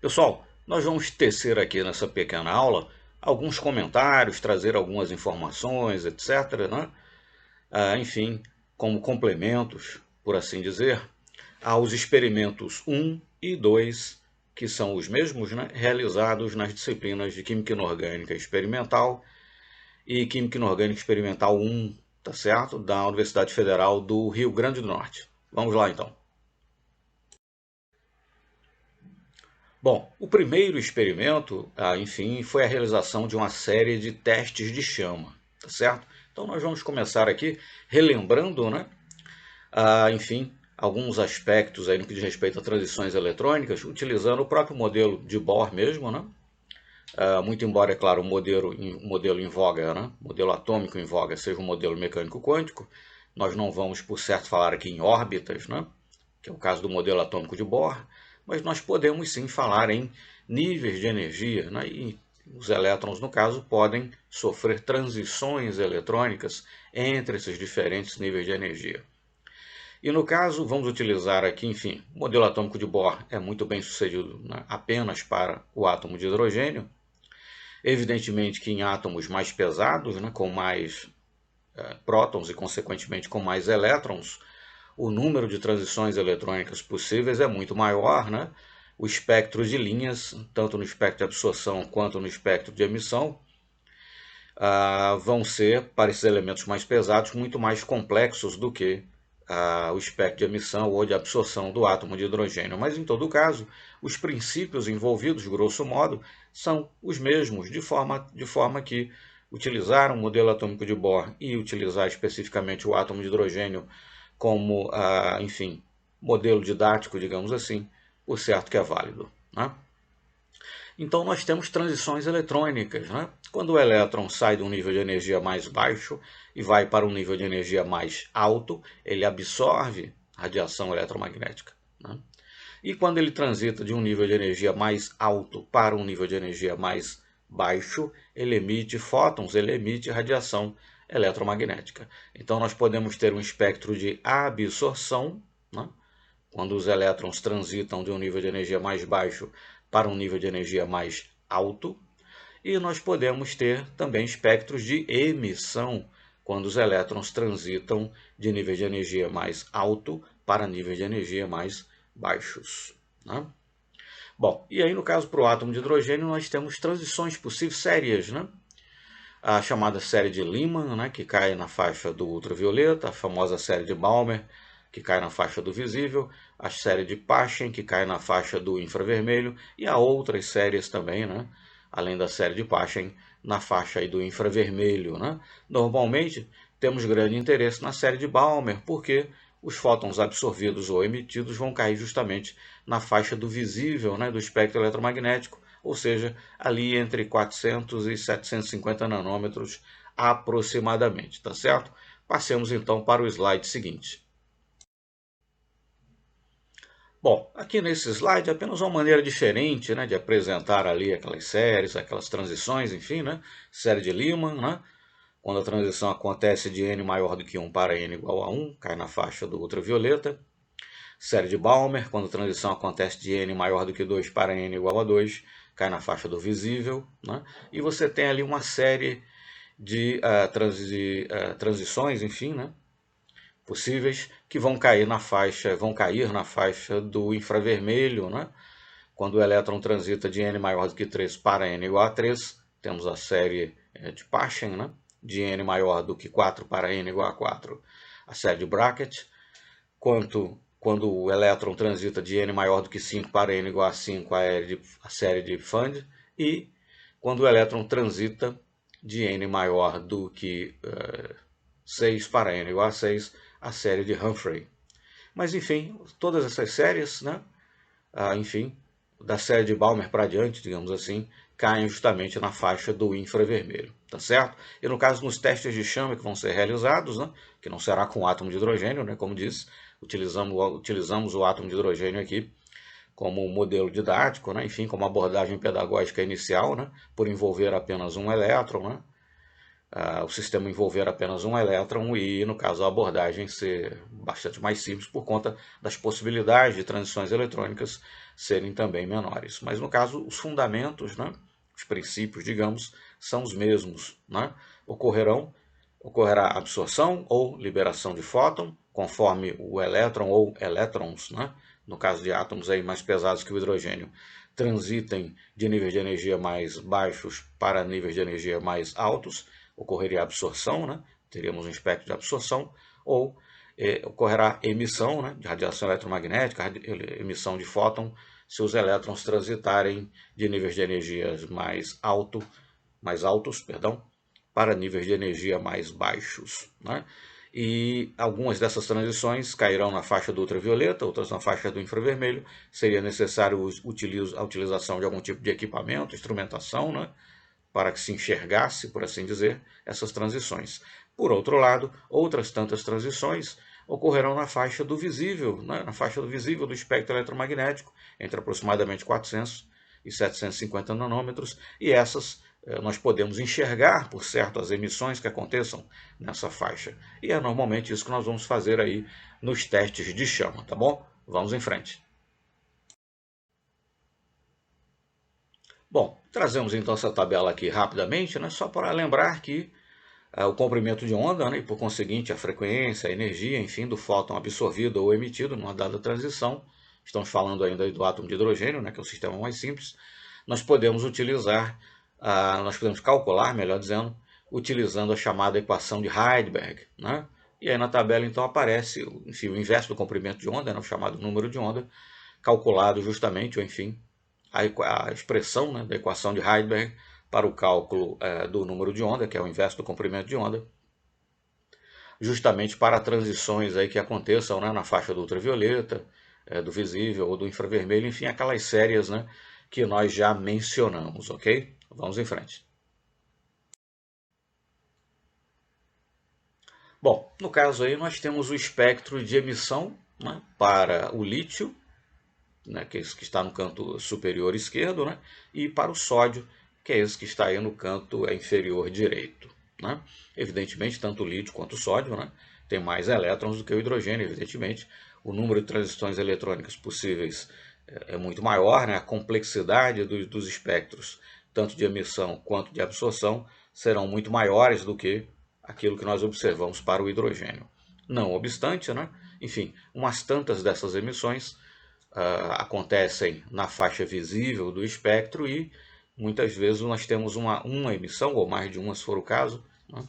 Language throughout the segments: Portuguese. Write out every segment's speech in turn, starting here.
Pessoal, nós vamos tecer aqui nessa pequena aula alguns comentários, trazer algumas informações, etc., né? Enfim, como complementos, por assim dizer, aos experimentos 1 e 2, que são os mesmos, né? Realizados nas disciplinas de Química Inorgânica Experimental e Química Inorgânica Experimental 1, tá certo? Da Universidade Federal do Rio Grande do Norte. Vamos lá então. Bom, o primeiro experimento, enfim, foi a realização de uma série de testes de chama, tá certo? Então nós vamos começar aqui relembrando, né, enfim, alguns aspectos aí no que diz respeito a transições eletrônicas, utilizando o próprio modelo de Bohr mesmo, né? Muito embora, é claro, o modelo em voga, né, modelo atômico em voga, seja um modelo mecânico quântico, nós não vamos, por certo, falar aqui em órbitas, né, que é o caso do modelo atômico de Bohr, mas nós podemos sim falar em níveis de energia, né, e os elétrons, no caso, podem sofrer transições eletrônicas entre esses diferentes níveis de energia. E no caso, vamos utilizar aqui, enfim, o modelo atômico de Bohr é muito bem sucedido, né, apenas para o átomo de hidrogênio. Evidentemente que em átomos mais pesados, né, com mais prótons e, consequentemente, com mais elétrons, o número de transições eletrônicas possíveis é muito maior, né? O espectro de linhas, tanto no espectro de absorção quanto no espectro de emissão, vão ser, para esses elementos mais pesados, muito mais complexos do que o espectro de emissão ou de absorção do átomo de hidrogênio. Mas, em todo caso, os princípios envolvidos, grosso modo, são os mesmos, de forma que utilizar um modelo atômico de Bohr e utilizar especificamente o átomo de hidrogênio como, enfim, modelo didático, digamos assim, por certo que é válido, né? Então nós temos transições eletrônicas, né? Quando o elétron sai de um nível de energia mais baixo e vai para um nível de energia mais alto, ele absorve radiação eletromagnética, né? E quando ele transita de um nível de energia mais alto para um nível de energia mais baixo, ele emite fótons, ele emite radiação eletromagnética. Então nós podemos ter um espectro de absorção, né, quando os elétrons transitam de um nível de energia mais baixo para um nível de energia mais alto, e nós podemos ter também espectros de emissão, quando os elétrons transitam de nível de energia mais alto para nível de energia mais baixos, né? Bom, e aí no caso para o átomo de hidrogênio nós temos transições possíveis sérias, né? A chamada série de Lyman, né, que cai na faixa do ultravioleta, a famosa série de Balmer, que cai na faixa do visível, a série de Paschen, que cai na faixa do infravermelho, e há outras séries também, né, além da série de Paschen, na faixa aí do infravermelho, né? Normalmente temos grande interesse na série de Balmer, porque os fótons absorvidos ou emitidos vão cair justamente na faixa do visível, né, do espectro eletromagnético, ou seja, ali entre 400 e 750 nanômetros aproximadamente, tá certo? Passemos então para o slide seguinte. Bom, aqui nesse slide é apenas uma maneira diferente, né, de apresentar ali aquelas séries, aquelas transições, enfim, né? Série de Lyman, né? Quando a transição acontece de n maior do que 1 para n igual a 1, cai na faixa do ultravioleta. Série de Balmer, quando a transição acontece de n maior do que 2 para n igual a 2, cai na faixa do visível, né? E você tem ali uma série de transições, enfim, né, possíveis, que vão cair na faixa do infravermelho, né? Quando o elétron transita de n maior do que 3 para n igual a 3, temos a série de Paschen, né? De n maior do que 4 para n igual a 4, a série de Brackett. Quando o elétron transita de n maior do que 5 para n igual a 5, a série de Pfund, e quando o elétron transita de n maior do que 6 para n igual a 6, a série de Humphrey. Mas, enfim, todas essas séries, né, enfim, da série de Balmer para diante, digamos assim, caem justamente na faixa do infravermelho, tá certo? E no caso, nos testes de chama que vão ser realizados, né, que não será com átomo de hidrogênio, né, como disse, utilizamos o átomo de hidrogênio aqui como modelo didático, né, enfim, como abordagem pedagógica inicial, né, por envolver apenas um elétron, né, o sistema envolver apenas um elétron e, no caso, a abordagem ser bastante mais simples por conta das possibilidades de transições eletrônicas serem também menores. Mas, no caso, os fundamentos, né, os princípios, digamos, são os mesmos. Né? Ocorrerá absorção ou liberação de fóton, conforme o elétron ou elétrons, né, no caso de átomos aí mais pesados que o hidrogênio, transitem de níveis de energia mais baixos para níveis de energia mais altos, ocorreria absorção, né? Teríamos um espectro de absorção, ou ocorrerá emissão, né, de radiação eletromagnética, emissão de fóton, se os elétrons transitarem de níveis de energia mais altos, para níveis de energia mais baixos. Né? E algumas dessas transições cairão na faixa do ultravioleta, outras na faixa do infravermelho. Seria necessário a utilização de algum tipo de equipamento, instrumentação, né, para que se enxergasse, por assim dizer, essas transições. Por outro lado, outras tantas transições ocorrerão na faixa do visível, né, na faixa do visível do espectro eletromagnético, entre aproximadamente 400 e 750 nanômetros, e essas nós podemos enxergar, por certo, as emissões que aconteçam nessa faixa. E é normalmente isso que nós vamos fazer aí nos testes de chama, tá bom? Vamos em frente. Bom, trazemos então essa tabela aqui rapidamente, né, só para lembrar que o comprimento de onda, né, e por conseguinte a frequência, a energia, enfim, do fóton absorvido ou emitido numa dada transição, estamos falando ainda do átomo de hidrogênio, né, que é o sistema mais simples, nós podemos calcular, melhor dizendo, utilizando a chamada equação de Heisenberg, né? E aí na tabela então aparece, enfim, o inverso do comprimento de onda, né, o chamado número de onda, calculado justamente, ou enfim, a expressão, né, da equação de Heisenberg para o cálculo do número de onda, que é o inverso do comprimento de onda, justamente para transições aí que aconteçam, né, na faixa do ultravioleta, do visível ou do infravermelho, enfim, aquelas séries, né, que nós já mencionamos, ok? Vamos em frente. Bom, no caso aí nós temos o espectro de emissão, né, para o lítio, né, que é esse que está no canto superior esquerdo, né, e para o sódio, que é esse que está aí no canto inferior direito. Né? Evidentemente, tanto o lítio quanto o sódio, né, tem mais elétrons do que o hidrogênio, evidentemente. O número de transições eletrônicas possíveis é muito maior, né? A complexidade dos espectros, tanto de emissão quanto de absorção, serão muito maiores do que aquilo que nós observamos para o hidrogênio. Não obstante, né? Enfim, umas tantas dessas emissões acontecem na faixa visível do espectro e muitas vezes nós temos uma emissão, ou mais de uma se for o caso, né,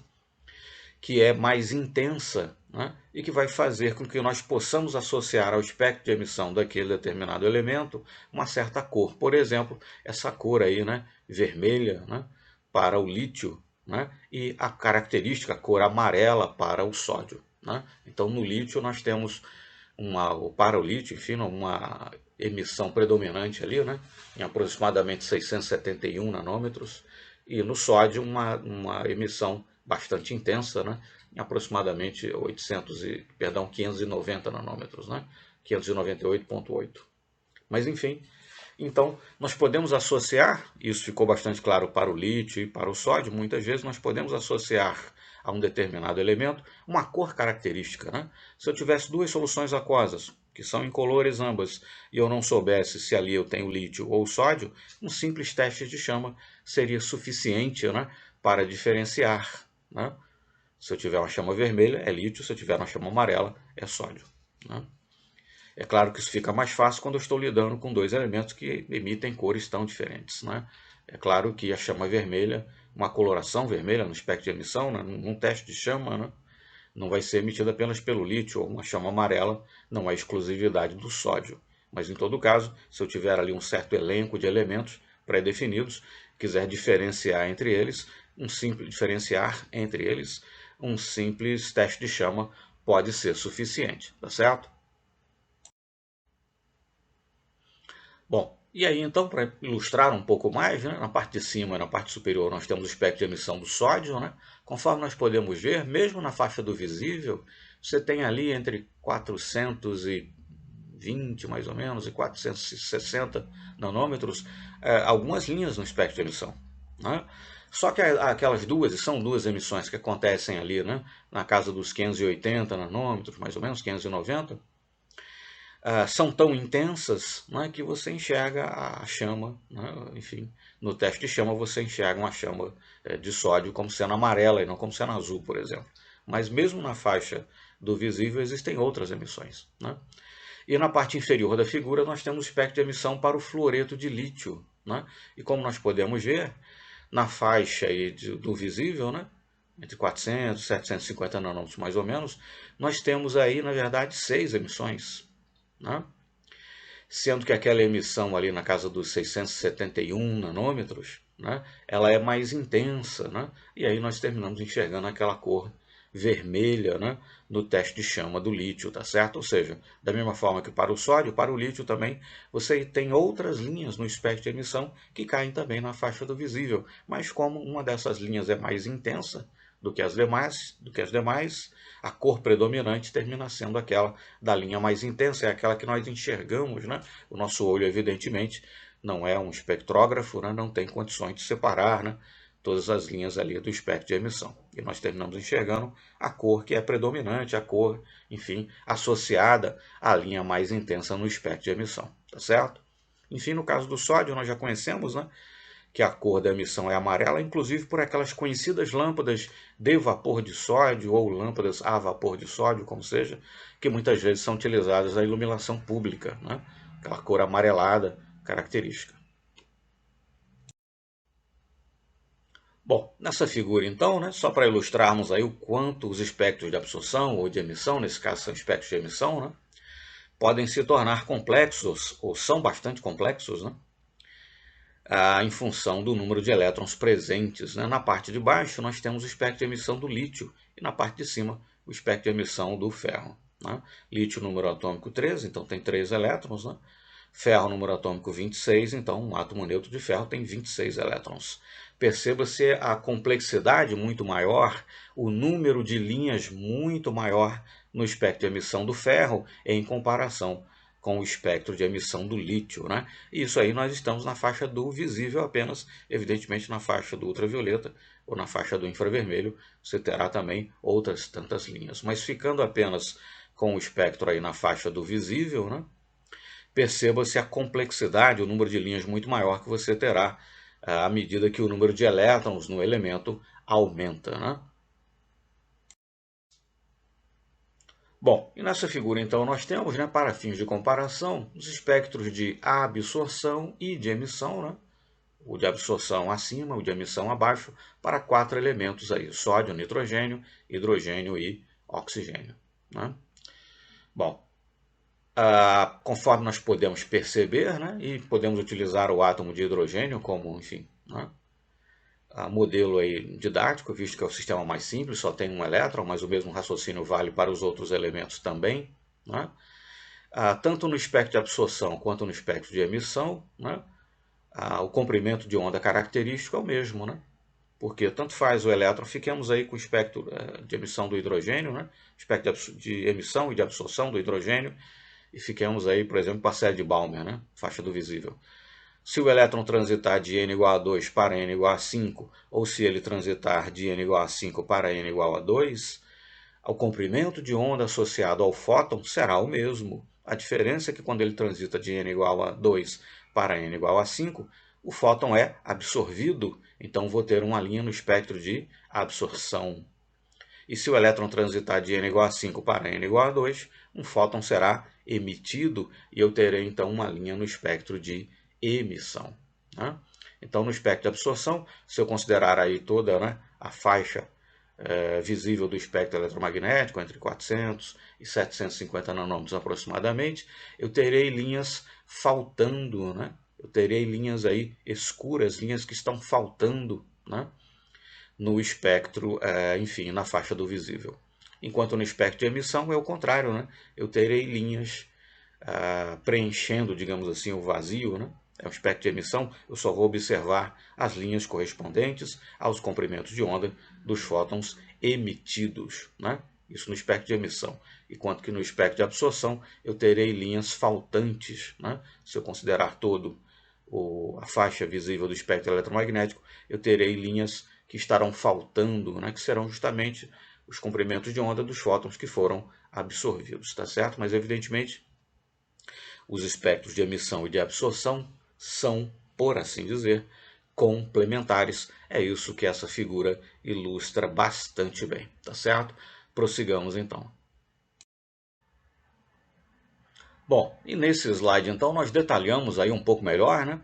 que é mais intensa, né, e que vai fazer com que nós possamos associar ao espectro de emissão daquele determinado elemento uma certa cor. Por exemplo, essa cor aí, né, vermelha, né, para o lítio, né, e a característica, a cor amarela para o sódio. Né? Então, no lítio nós temos para o lítio, enfim, uma emissão predominante ali, né, em aproximadamente 671 nanômetros, e no sódio uma emissão bastante intensa, né, em aproximadamente 590 nanômetros, né, 598,8. Mas enfim, então nós podemos associar, isso ficou bastante claro para o lítio e para o sódio, muitas vezes nós podemos associar a um determinado elemento uma cor característica. Né? Se eu tivesse duas soluções aquosas, que são incolores ambas, e eu não soubesse se ali eu tenho lítio ou sódio, um simples teste de chama seria suficiente, né, para diferenciar. Né? Se eu tiver uma chama vermelha, é lítio, se eu tiver uma chama amarela, é sódio. Né? É claro que isso fica mais fácil quando eu estou lidando com dois elementos que emitem cores tão diferentes. Né? É claro que a chama vermelha, uma coloração vermelha no espectro de emissão, né, num teste de chama, né, não vai ser emitida apenas pelo lítio, ou uma chama amarela não é exclusividade do sódio. Mas em todo caso, se eu tiver ali um certo elenco de elementos pré-definidos, quiser diferenciar entre eles, um simples teste de chama pode ser suficiente, tá certo? Bom, e aí então, para ilustrar um pouco mais, né, na parte de cima e na parte superior nós temos o espectro de emissão do sódio. Né? Conforme nós podemos ver, mesmo na faixa do visível, você tem ali entre 420 mais ou menos e 460 nanômetros, algumas linhas no espectro de emissão. Né? Só que aquelas duas, e são duas emissões que acontecem ali, né, na casa dos 580 nanômetros, mais ou menos, 590, são tão intensas, né, que você enxerga a chama, né, enfim, no teste de chama você enxerga uma chama de sódio como sendo amarela e não como sendo azul, por exemplo. Mas mesmo na faixa do visível existem outras emissões, né? E na parte inferior da figura nós temos o espectro de emissão para o fluoreto de lítio, né? E como nós podemos ver, na faixa aí do visível, né, entre 400 e 750 nanômetros mais ou menos, nós temos aí, na verdade, 6 emissões, né? Sendo que aquela emissão ali na casa dos 671 nanômetros, né, ela é mais intensa, né? E aí nós terminamos enxergando aquela cor vermelha, né, no teste de chama do lítio, tá certo? Ou seja, da mesma forma que para o sódio, para o lítio também, você tem outras linhas no espectro de emissão que caem também na faixa do visível, mas como uma dessas linhas é mais intensa do que as demais, a cor predominante termina sendo aquela da linha mais intensa, é aquela que nós enxergamos, né? O nosso olho, evidentemente, não é um espectrógrafo, né? Não tem condições de separar, né, todas as linhas ali do espectro de emissão. E nós terminamos enxergando a cor que é predominante, a cor, enfim, associada à linha mais intensa no espectro de emissão, tá certo? Enfim, no caso do sódio, nós já conhecemos, né, que a cor da emissão é amarela, inclusive por aquelas conhecidas lâmpadas de vapor de sódio ou lâmpadas a vapor de sódio, como seja, que muitas vezes são utilizadas na iluminação pública, né? Aquela cor amarelada característica. Bom, nessa figura então, né, só para ilustrarmos aí o quanto os espectros de absorção ou de emissão, nesse caso são espectros de emissão, né, podem se tornar complexos, ou são bastante complexos, né, em função do número de elétrons presentes, né. Na parte de baixo nós temos o espectro de emissão do lítio e na parte de cima o espectro de emissão do ferro, né. Lítio número atômico 13, então tem 3 elétrons, né. Ferro número atômico 26, então um átomo neutro de ferro tem 26 elétrons. Perceba-se a complexidade muito maior, o número de linhas muito maior no espectro de emissão do ferro em comparação com o espectro de emissão do lítio, né? E isso aí nós estamos na faixa do visível apenas, evidentemente na faixa do ultravioleta ou na faixa do infravermelho você terá também outras tantas linhas. Mas ficando apenas com o espectro aí na faixa do visível, né? Perceba-se a complexidade, o número de linhas muito maior que você terá à medida que o número de elétrons no elemento aumenta, né? Bom, e nessa figura então nós temos, né, para fins de comparação, os espectros de absorção e de emissão, né? O de absorção acima, o de emissão abaixo, para 4 elementos aí, sódio, nitrogênio, hidrogênio e oxigênio, né? Bom, conforme nós podemos perceber, né, e podemos utilizar o átomo de hidrogênio como, enfim, né, modelo aí didático, visto que é o sistema mais simples, só tem um elétron, mas o mesmo raciocínio vale para os outros elementos também, né? Tanto no espectro de absorção quanto no espectro de emissão, né, o comprimento de onda característico é o mesmo, né? Porque tanto faz o elétron, fiquemos aí com o espectro de emissão do hidrogênio, né? Espectro de emissão e de absorção do hidrogênio, e fiquemos aí, por exemplo, com a série de Balmer, né? Faixa do visível. Se o elétron transitar de n igual a 2 para n igual a 5, ou se ele transitar de n igual a 5 para n igual a 2, o comprimento de onda associado ao fóton será o mesmo. A diferença é que quando ele transita de n igual a 2 para n igual a 5, o fóton é absorvido, então vou ter uma linha no espectro de absorção. E se o elétron transitar de n igual a 5 para n igual a 2, um fóton será emitido e eu terei então uma linha no espectro de emissão, né? Então, no espectro de absorção, se eu considerar aí toda, né, a faixa visível do espectro eletromagnético, entre 400 e 750 nanômetros aproximadamente, eu terei linhas faltando, né? Eu terei linhas aí escuras, linhas que estão faltando, né, no espectro, enfim, na faixa do visível. Enquanto no espectro de emissão é o contrário, né? Eu terei linhas preenchendo, digamos assim, o vazio, né? É um espectro de emissão, eu só vou observar as linhas correspondentes aos comprimentos de onda dos fótons emitidos, né? Isso no espectro de emissão. Enquanto que no espectro de absorção eu terei linhas faltantes, né? Se eu considerar todo a faixa visível do espectro eletromagnético, eu terei linhas que estarão faltando, né, que serão justamente os comprimentos de onda dos fótons que foram absorvidos, tá certo? Mas, evidentemente, os espectros de emissão e de absorção são, por assim dizer, complementares. É isso que essa figura ilustra bastante bem, tá certo? Prossigamos então. Bom, e nesse slide então nós detalhamos aí um pouco melhor, né,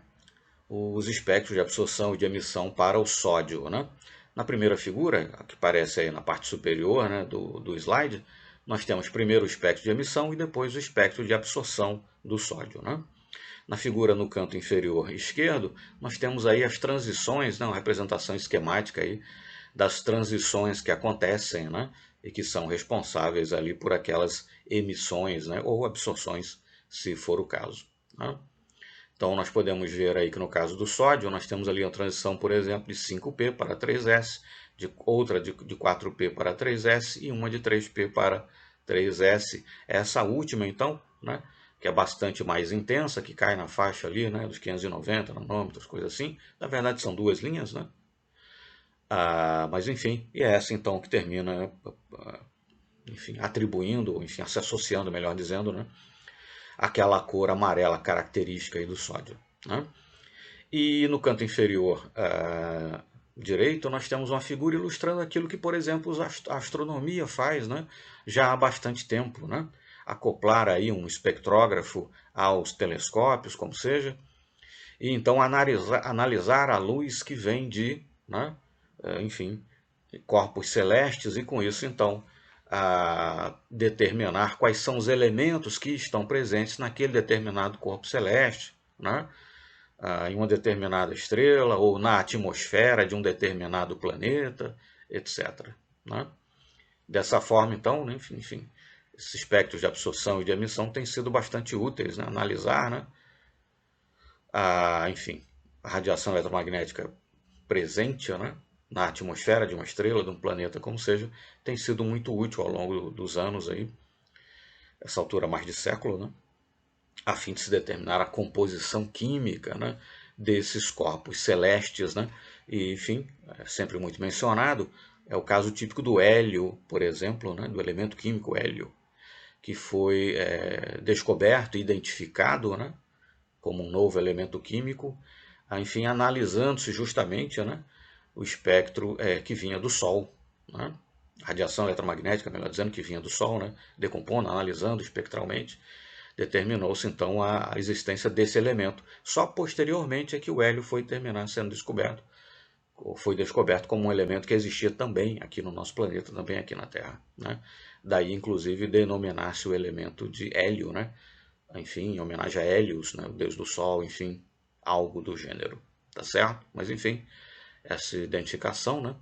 os espectros de absorção e de emissão para o sódio, né? Na primeira figura, que aparece aí na parte superior, né, do slide, nós temos primeiro o espectro de emissão e depois o espectro de absorção do sódio, né? Na figura no canto inferior esquerdo, nós temos aí as transições, né, uma representação esquemática aí das transições que acontecem, né, e que são responsáveis ali por aquelas emissões, né, ou absorções, se for o caso, né? Então, nós podemos ver aí que no caso do sódio, nós temos ali a transição, por exemplo, de 5P para 3S, outra de 4P para 3S e uma de 3P para 3S. Essa última, então, né, que é bastante mais intensa, que cai na faixa ali, né, dos 590 nanômetros, coisa assim. Na verdade, são duas linhas, né? Mas, enfim, e é essa, então, que termina, enfim, atribuindo, enfim, se associando, melhor dizendo, né, aquela cor amarela característica aí do sódio, né? E no canto inferior direito, nós temos uma figura ilustrando aquilo que, por exemplo, a astronomia faz, né, já há bastante tempo, né? Acoplar aí um espectrógrafo aos telescópios, como seja, e então analisar a luz que vem de, né, enfim, corpos celestes e com isso, então, determinar quais são os elementos que estão presentes naquele determinado corpo celeste, né? Em uma determinada estrela ou na atmosfera de um determinado planeta, etc, né? Dessa forma, então, né, enfim, esses espectros de absorção e de emissão têm sido bastante úteis, né? Analisar, né, enfim, a radiação eletromagnética presente, né, na atmosfera de uma estrela, de um planeta, como seja, tem sido muito útil ao longo dos anos, aí, essa altura mais de século, né, a fim de se determinar a composição química, né, desses corpos celestes, né, e, enfim, é sempre muito mencionado, é o caso típico do hélio, por exemplo, né, do elemento químico hélio, que foi descoberto e identificado, né, como um novo elemento químico, enfim, analisando-se justamente, né, o espectro que vinha do Sol, né, radiação eletromagnética, melhor dizendo, que vinha do Sol, né, decompondo, analisando espectralmente, determinou-se então a existência desse elemento. Só posteriormente é que o hélio foi terminar sendo descoberto, ou foi descoberto como um elemento que existia também aqui no nosso planeta, também aqui na Terra, né? Daí, inclusive, denominar-se o elemento de hélio, né? Enfim, em homenagem a Hélios, né, o deus do sol, enfim, algo do gênero, tá certo? Mas, enfim, essa identificação, né,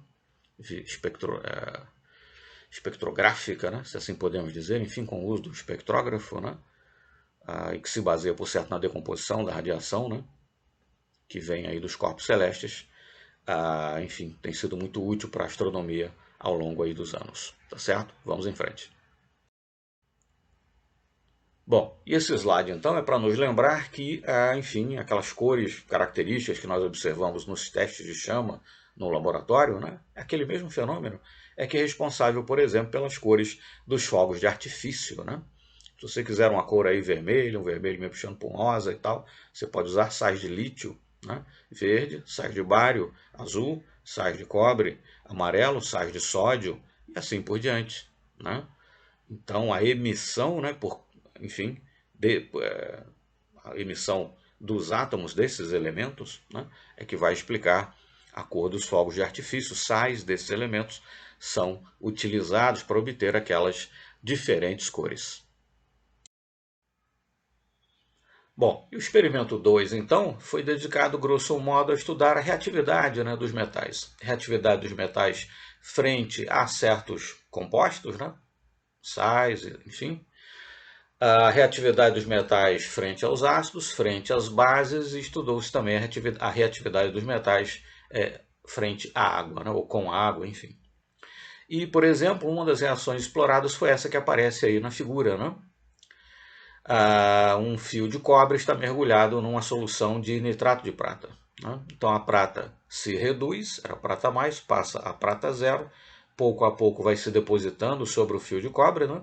espectrográfica, né, se assim podemos dizer, enfim, com o uso do espectrógrafo, né, e que se baseia, por certo, na decomposição da radiação, né, que vem aí dos corpos celestes, enfim, tem sido muito útil para a astronomia ao longo aí dos anos, tá certo? Vamos em frente. Bom, e esse slide então é para nos lembrar que, enfim, aquelas cores características que nós observamos nos testes de chama no laboratório, né, aquele mesmo fenômeno é que é responsável, por exemplo, pelas cores dos fogos de artifício, né? Se você quiser uma cor aí vermelha, um vermelho meio puxando para um rosa e tal, você pode usar sais de lítio, né, verde, sais de bário, azul, sais de cobre, amarelo, sais de sódio e assim por diante, né? Então, a emissão, né, enfim, a emissão dos átomos desses elementos, né, é que vai explicar a cor dos fogos de artifício. Sais desses elementos são utilizados para obter aquelas diferentes cores. Bom, e o experimento 2, então, foi dedicado, grosso modo, a estudar a reatividade, né, dos metais. Reatividade dos metais frente a certos compostos, né, sais, enfim. A reatividade dos metais frente aos ácidos, frente às bases, e estudou-se também a reatividade dos metais frente à água, né, ou com água, enfim. E, por exemplo, uma das reações exploradas foi essa que aparece aí na figura, né? um fio de cobre está mergulhado numa solução de nitrato de prata. Né? Então a prata se reduz, era prata mais, passa a prata zero, pouco a pouco vai se depositando sobre o fio de cobre, né?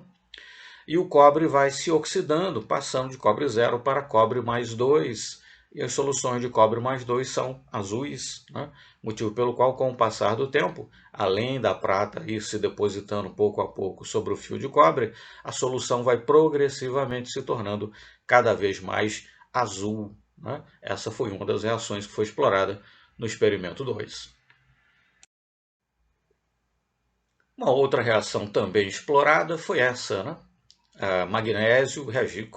E o cobre vai se oxidando, passando de cobre zero para cobre mais 2, e as soluções de cobre mais 2 são azuis, né? Motivo pelo qual, com o passar do tempo, além da prata ir se depositando pouco a pouco sobre o fio de cobre, a solução vai progressivamente se tornando cada vez mais azul, né? Essa foi uma das reações que foi explorada no experimento 2. Uma outra reação também explorada foi essa, né? Magnésio reagir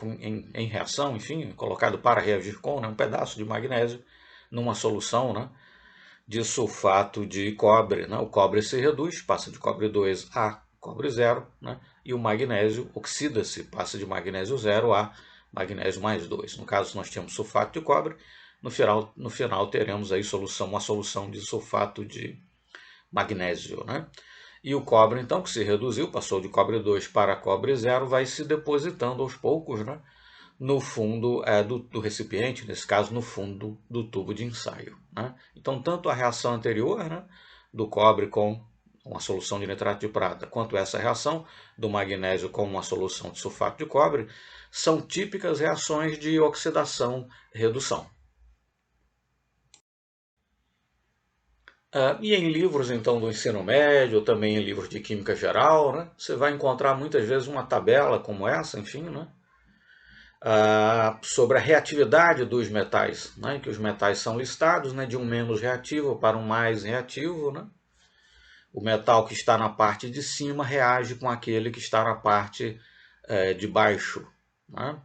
em reação, enfim, colocado para reagir com, né, um pedaço de magnésio numa solução, né, de sulfato de cobre. Né, o cobre se reduz, passa de cobre 2 a cobre 0, né, e o magnésio oxida-se, passa de magnésio 0 a magnésio mais 2. No caso, nós tínhamos sulfato de cobre, no final teremos aí uma solução de sulfato de magnésio, né? E o cobre, então, que se reduziu, passou de cobre 2 para cobre 0, vai se depositando aos poucos, né, no fundo do recipiente, nesse caso no fundo do tubo de ensaio. Né? Então, tanto a reação anterior, né, do cobre com uma solução de nitrato de prata, quanto essa reação do magnésio com uma solução de sulfato de cobre, são típicas reações de oxidação-redução. E em livros, então, do ensino médio, ou também em livros de química geral, né, você vai encontrar muitas vezes uma tabela como essa, enfim, né, sobre a reatividade dos metais, né, que os metais são listados, né, de um menos reativo para um mais reativo. Né. O metal que está na parte de cima reage com aquele que está na parte de baixo. Né.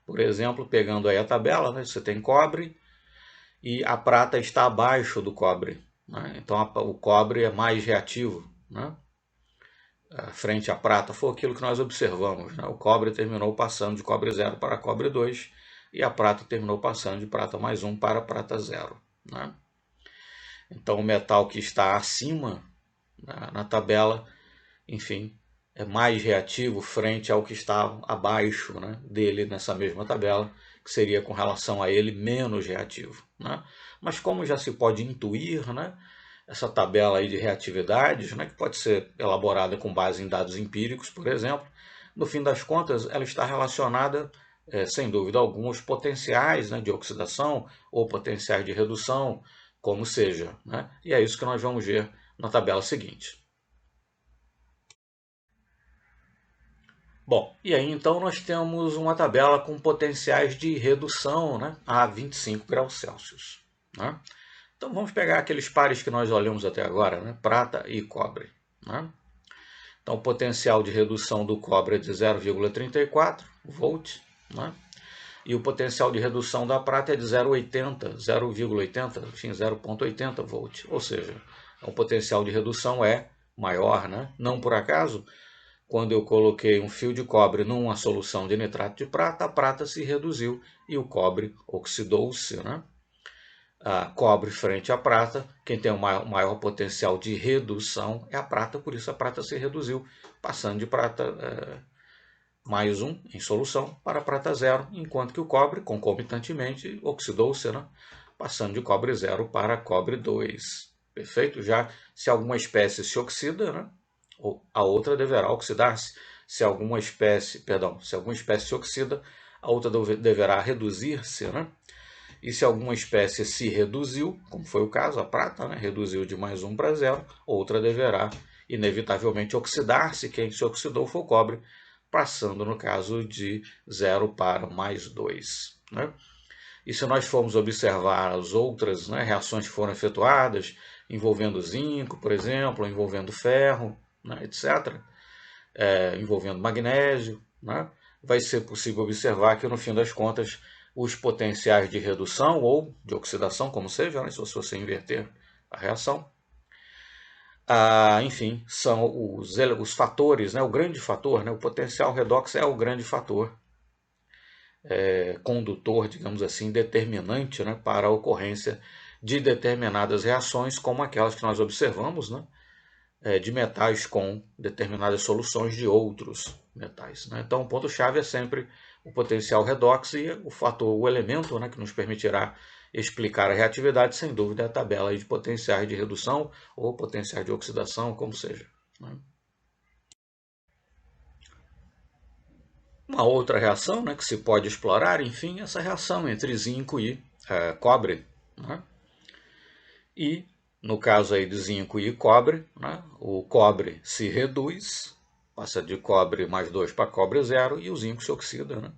Por exemplo, pegando aí a tabela, né, você tem cobre e a prata está abaixo do cobre. Né? Então o cobre é mais reativo, né? Frente à prata. Foi aquilo que nós observamos. Né? O cobre terminou passando de cobre 0 para cobre 2 e a prata terminou passando de prata mais 1 para prata 0. Né? Então o metal que está acima, né, na tabela, enfim, é mais reativo frente ao que está abaixo, né, dele nessa mesma tabela, que seria com relação a ele menos reativo. Né? Mas como já se pode intuir, né, essa tabela aí de reatividades, né, que pode ser elaborada com base em dados empíricos, por exemplo, no fim das contas ela está relacionada, sem dúvida alguma, aos potenciais, né, de oxidação ou potenciais de redução, como seja. Né? E é isso que nós vamos ver na tabela seguinte. Bom, e aí então nós temos uma tabela com potenciais de redução, né, a 25 graus Celsius. Né? Então vamos pegar aqueles pares que nós olhamos até agora, né, prata e cobre. Né? Então o potencial de redução do cobre é de 0,34 volt, né? E o potencial de redução da prata é de 0,80, enfim, 0,80 volt. Ou seja, o potencial de redução é maior, né? Não por acaso, quando eu coloquei um fio de cobre numa solução de nitrato de prata, a prata se reduziu e o cobre oxidou-se. Né? Cobre frente à prata, quem tem o maior potencial de redução é a prata, por isso a prata se reduziu, passando de prata mais 1 em solução para prata 0, enquanto que o cobre, concomitantemente, oxidou-se, né? Passando de cobre 0 para cobre 2. Perfeito? Já se alguma espécie se oxida, né, a outra deverá oxidar-se. Se alguma espécie se oxida, a outra deverá reduzir-se. Né? E se alguma espécie se reduziu, como foi o caso, a prata, né, reduziu de mais 1 para 0, outra deverá inevitavelmente oxidar-se. Quem se oxidou foi o cobre, passando no caso de 0 para mais 2. Né? E se nós formos observar as outras, né, reações que foram efetuadas, envolvendo zinco, por exemplo, envolvendo ferro, né, etc., envolvendo magnésio, né, vai ser possível observar que, no fim das contas, os potenciais de redução ou de oxidação, como seja, né, se você inverter a reação, enfim, são os fatores, né, o grande fator, né, o potencial redox é o grande fator condutor, digamos assim, determinante, né, para a ocorrência de determinadas reações, como aquelas que nós observamos, né, de metais com determinadas soluções de outros metais. Né? Então, o ponto-chave é sempre o potencial redox e o fator, o elemento, né, que nos permitirá explicar a reatividade, sem dúvida, é a tabela aí de potenciais de redução ou potenciais de oxidação, como seja, né? Uma outra reação, né, que se pode explorar, enfim, essa reação entre zinco e cobre, né? E, no caso aí de zinco e cobre, né, o cobre se reduz, passa de cobre mais 2 para cobre 0, e o zinco se oxida, né?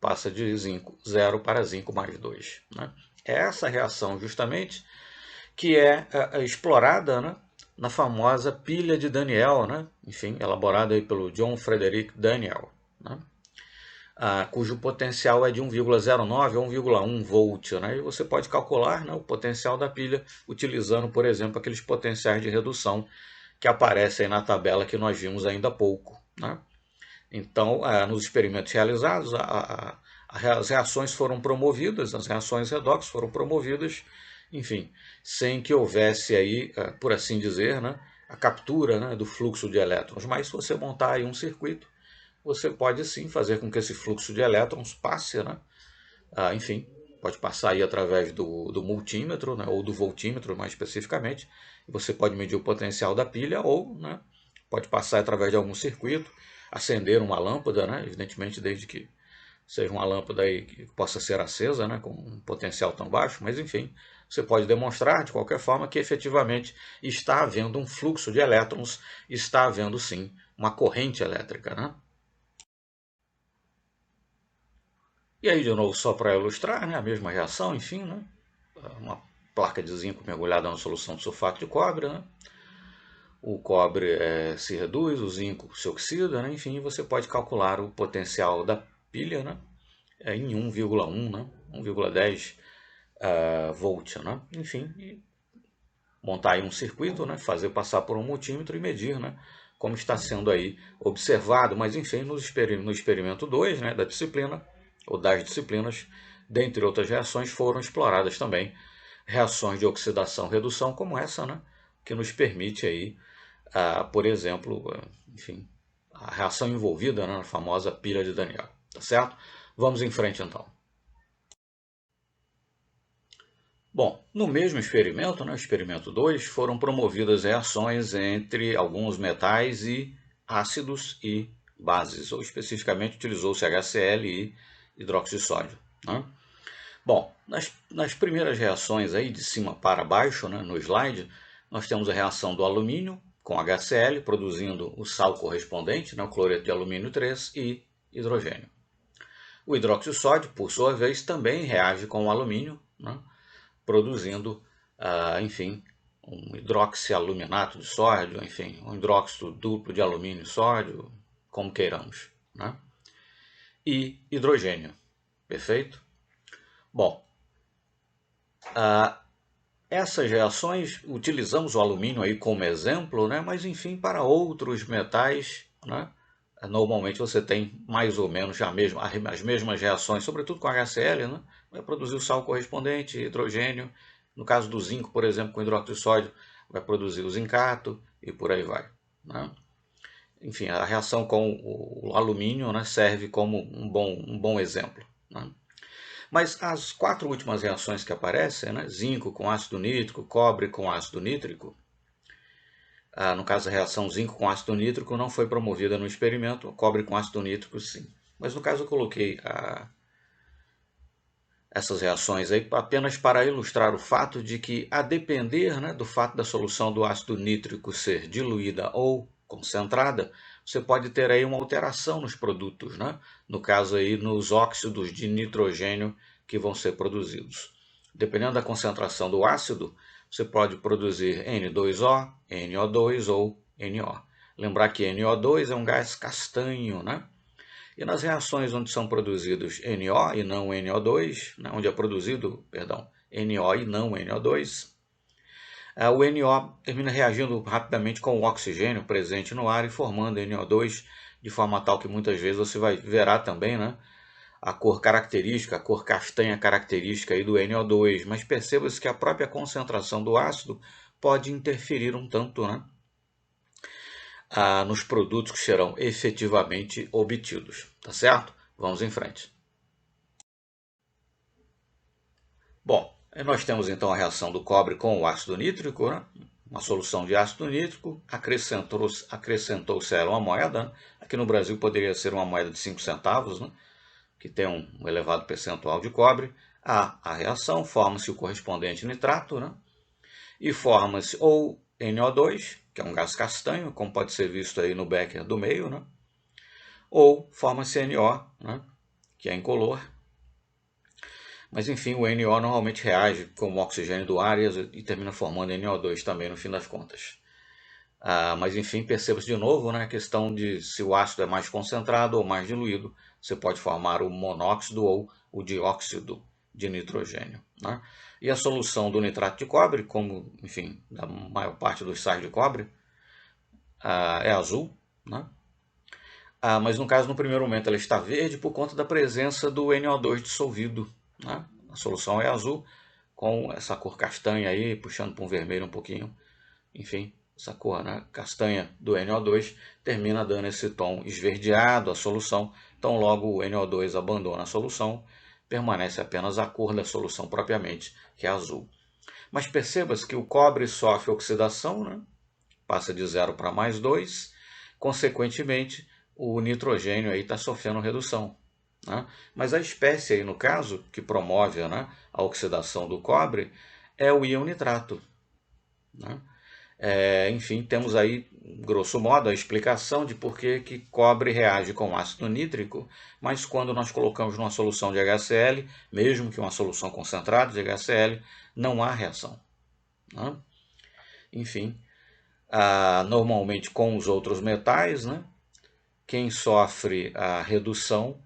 Passa de zinco 0 para zinco mais 2. Né? É essa reação, justamente, que é explorada, né, na famosa pilha de Daniell, né? Enfim, elaborada aí pelo John Frederick Daniell, né? Cujo potencial é de 1,09 a 1,1 volt. Né? E você pode calcular, né, o potencial da pilha utilizando, por exemplo, aqueles potenciais de redução que aparecem na tabela que nós vimos ainda há pouco. Né? Então, nos experimentos realizados, as reações foram promovidas, as reações redox foram promovidas, enfim, sem que houvesse aí, por assim dizer, né, a captura, né, do fluxo de elétrons. Mas se você montar aí um circuito, você pode sim fazer com que esse fluxo de elétrons passe, né? Enfim, pode passar aí através do multímetro, né? Ou do voltímetro mais especificamente. Você pode medir o potencial da pilha ou, né, pode passar através de algum circuito, acender uma lâmpada, né? Evidentemente desde que seja uma lâmpada aí que possa ser acesa, né? Com um potencial tão baixo, mas enfim, você pode demonstrar de qualquer forma que efetivamente está havendo um fluxo de elétrons, está havendo sim uma corrente elétrica, né? E aí, de novo, só para ilustrar, né, a mesma reação, enfim, né, uma placa de zinco mergulhada na solução de sulfato de cobre, né, o cobre se reduz, o zinco se oxida, né, enfim, você pode calcular o potencial da pilha, né, em 1,1, né, 1,10 volt, né, enfim, e montar aí um circuito, né, fazer passar por um multímetro e medir, né, como está sendo aí observado, mas enfim, no experimento 2, né, da disciplina, ou das disciplinas, dentre outras reações, foram exploradas também reações de oxidação-redução como essa, né, que nos permite aí, por exemplo, enfim, a reação envolvida, né, na famosa pilha de Daniell, tá certo? Vamos em frente então. Bom, no mesmo experimento, né, experimento 2, foram promovidas reações entre alguns metais e ácidos e bases, ou especificamente utilizou-se HCl e hidróxido de sódio. Né? Bom, nas primeiras reações aí de cima para baixo, né, no slide, nós temos a reação do alumínio com HCl, produzindo o sal correspondente, né, o cloreto de alumínio 3 e hidrogênio. O hidróxido de sódio, por sua vez, também reage com o alumínio, né, produzindo, enfim, um hidroxialuminato de sódio, enfim, um hidróxido duplo de alumínio e sódio, como queiramos, né? E hidrogênio, perfeito? Bom, essas reações, utilizamos o alumínio aí como exemplo, né? Mas enfim, para outros metais, né, normalmente você tem mais ou menos as mesmas reações, sobretudo com HCl, né? Vai produzir o sal correspondente, hidrogênio. No caso do zinco, por exemplo, com hidróxido de sódio, vai produzir o zincato e por aí vai, né? Enfim, a reação com o alumínio, né, serve como um bom exemplo, né? Mas as 4 últimas reações que aparecem, né, zinco com ácido nítrico, cobre com ácido nítrico, no caso a reação zinco com ácido nítrico não foi promovida no experimento, cobre com ácido nítrico sim. Mas no caso eu coloquei essas reações aí apenas para ilustrar o fato de que, a depender, né, do fato da solução do ácido nítrico ser diluída ou concentrada, você pode ter aí uma alteração nos produtos, né? No caso aí nos óxidos de nitrogênio que vão ser produzidos. Dependendo da concentração do ácido, você pode produzir N2O, NO2 ou NO. Lembrar que NO2 é um gás castanho, né? E nas reações onde são produzidos NO e não NO2, né, onde é produzido, perdão, NO e não NO2, o NO termina reagindo rapidamente com o oxigênio presente no ar e formando NO2, de forma tal que muitas vezes você verá também, né, a cor característica, a cor castanha característica aí do NO2, mas perceba-se que a própria concentração do ácido pode interferir um tanto, né, nos produtos que serão efetivamente obtidos, tá certo? Vamos em frente. Bom, nós temos então a reação do cobre com o ácido nítrico, né? Uma solução de ácido nítrico, acrescentou-se a ela uma moeda, né? Aqui no Brasil poderia ser uma moeda de 5 centavos, né? Que tem um elevado percentual de cobre. Há a reação, forma-se o correspondente nitrato, né? E forma-se ou NO2, que é um gás castanho, como pode ser visto aí no becker do meio, né? Ou forma-se NO, né? Que é incolor. Mas enfim, o NO normalmente reage com o oxigênio do ar e termina formando NO2 também no fim das contas. Mas enfim, perceba-se de novo, né, a questão de se o ácido é mais concentrado ou mais diluído, você pode formar o monóxido ou o dióxido de nitrogênio. Né? E a solução do nitrato de cobre, como enfim, da maior parte dos sais de cobre, é azul. Né? Mas no caso, no primeiro momento, ela está verde por conta da presença do NO2 dissolvido. Né? A solução é azul, com essa cor castanha aí, puxando para um vermelho um pouquinho. Enfim, essa cor, né, castanha do NO2 termina dando esse tom esverdeado à solução. Então, logo o NO2 abandona a solução, permanece apenas a cor da solução propriamente, que é azul. Mas perceba-se que o cobre sofre oxidação, né? Passa de 0 para mais 2, consequentemente, o nitrogênio aí está sofrendo redução. Né? Mas a espécie aí, no caso, que promove, né, a oxidação do cobre, é o íon nitrato. Né? Enfim, temos aí, grosso modo, a explicação de por que cobre reage com ácido nítrico, mas quando nós colocamos numa solução de HCl, mesmo que uma solução concentrada de HCl, não há reação. Né? Enfim, normalmente com os outros metais, né, quem sofre a redução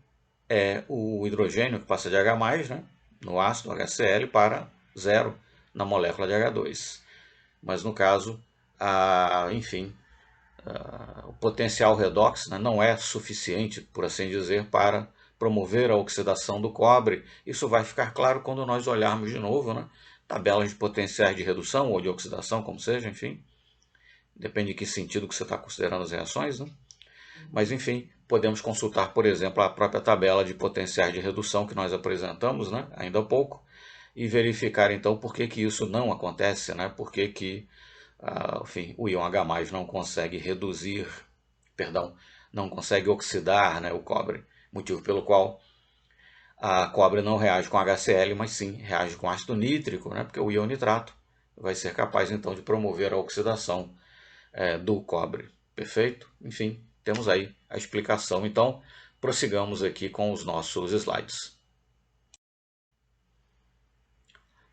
é o hidrogênio, que passa de H+, né, no ácido HCl para 0 na molécula de H2. Mas no caso, enfim, o potencial redox, né, não é suficiente, por assim dizer, para promover a oxidação do cobre. Isso vai ficar claro quando nós olharmos de novo, né, tabelas de potenciais de redução ou de oxidação, como seja, enfim. Depende de que sentido que você está considerando as reações, né? Mas enfim, podemos consultar, por exemplo, a própria tabela de potenciais de redução que nós apresentamos, né, ainda há pouco, e verificar então por que isso não acontece, né? Por que enfim, o íon H+ não consegue reduzir, não consegue oxidar, né, o cobre, motivo pelo qual a cobre não reage com HCl, mas sim reage com ácido nítrico, né, porque o íon nitrato vai ser capaz então de promover a oxidação do cobre. Perfeito? Enfim, temos aí a explicação. Então, prossigamos aqui com os nossos slides.